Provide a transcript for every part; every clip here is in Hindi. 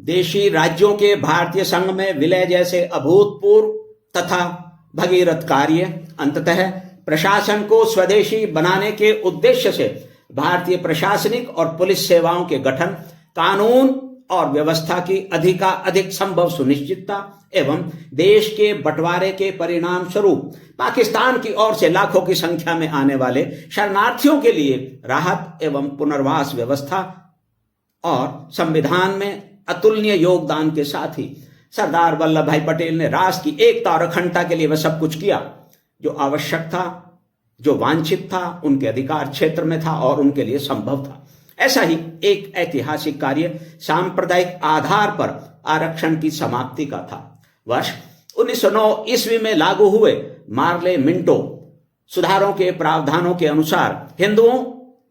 देशी राज्यों के भारतीय संघ में विलय जैसे अभूतपूर्व तथा भगीरथ कार्य, अंततः प्रशासन को स्वदेशी बनाने के उद्देश्य से भारतीय प्रशासनिक और पुलिस सेवाओं के गठन, कानून और व्यवस्था की अधिकाधिक संभव सुनिश्चितता एवं देश के बंटवारे के परिणाम स्वरूप पाकिस्तान की ओर से लाखों की संख्या में आने वाले शरणार्थियों के लिए राहत एवं पुनर्वास व्यवस्था और संविधान में अतुलनीय योगदान के साथ ही सरदार वल्लभ भाई पटेल ने राष्ट्र की एकता और अखंडता के लिए वह सब कुछ किया जो आवश्यक था, जो वांछित था, उनके अधिकार क्षेत्र में था और उनके लिए संभव था। ऐसा ही एक ऐतिहासिक कार्य सांप्रदायिक आधार पर आरक्षण की समाप्ति का था। वर्ष 1909 ईस्वी में लागू हुए मार्ले मिंटो सुधारों के प्रावधानों के अनुसार हिंदुओं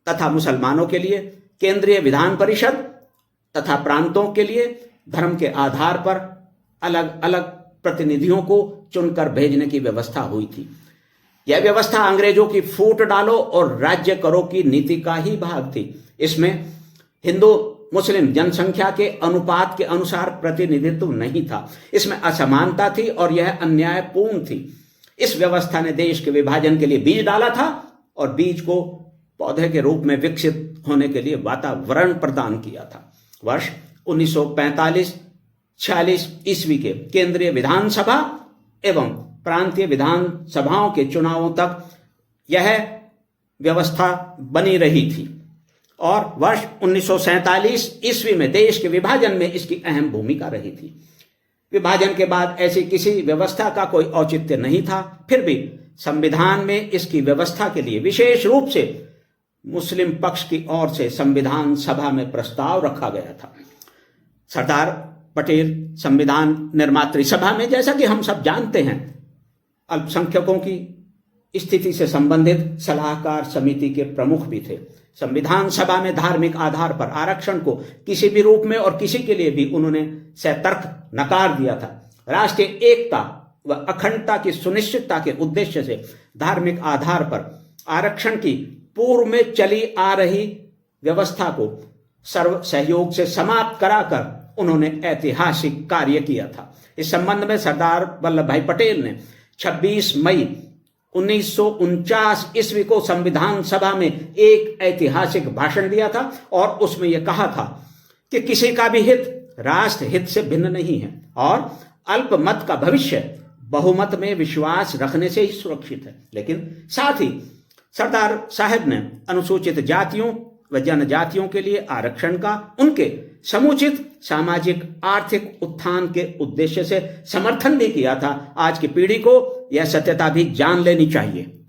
तथा मुसलमानों के लिए केंद्रीय विधान परिषद तथा प्रांतों के लिए धर्म के आधार पर अलग अलग प्रतिनिधियों को चुनकर भेजने की व्यवस्था हुई थी। यह व्यवस्था अंग्रेजों की फूट डालो और राज्य करो की नीति का ही भाग थी। इसमें हिंदू मुस्लिम जनसंख्या के अनुपात के अनुसार प्रतिनिधित्व नहीं था। इसमें असमानता थी और यह अन्यायपूर्ण थी। इस व्यवस्था ने देश के विभाजन के लिए बीज डाला था और बीज को पौधे के रूप में विकसित होने के लिए वातावरण प्रदान किया था। वर्ष 1945-46 ईस्वी के केंद्रीय विधानसभा एवं प्रांतीय विधानसभाओं के चुनावों तक यह व्यवस्था बनी रही थी और वर्ष 1947 ईस्वी में देश के विभाजन में इसकी अहम भूमिका रही थी। विभाजन के बाद ऐसी किसी व्यवस्था का कोई औचित्य नहीं था, फिर भी संविधान में इसकी व्यवस्था के लिए विशेष रूप से मुस्लिम पक्ष की ओर से संविधान सभा में प्रस्ताव रखा गया था। सरदार पटेल संविधान निर्मात्री सभा में, जैसा कि हम सब जानते हैं, अल्पसंख्यकों की स्थिति से संबंधित सलाहकार समिति के प्रमुख भी थे। संविधान सभा में धार्मिक आधार पर आरक्षण को किसी भी रूप में और किसी के लिए भी उन्होंने सतर्क नकार दिया था। राष्ट्रीय एकता व अखंडता की सुनिश्चितता के उद्देश्य से धार्मिक आधार पर आरक्षण की पूर्व में चली आ रही व्यवस्था को सर्व सहयोग से समाप्त कराकर उन्होंने ऐतिहासिक कार्य किया था। इस संबंध में सरदार वल्लभ भाई पटेल ने 26 मई 1949 ईस्वी को संविधान सभा में एक ऐतिहासिक भाषण दिया था और उसमें यह कहा था कि किसी का भी हित राष्ट्र हित से भिन्न नहीं है और अल्पमत का भविष्य बहुमत में विश्वास रखने से ही सुरक्षित है। लेकिन साथ ही सरदार साहब ने अनुसूचित जातियों व जनजातियों के लिए आरक्षण का उनके समुचित सामाजिक आर्थिक उत्थान के उद्देश्य से समर्थन भी किया था। आज की पीढ़ी को यह सत्यता भी जान लेनी चाहिए।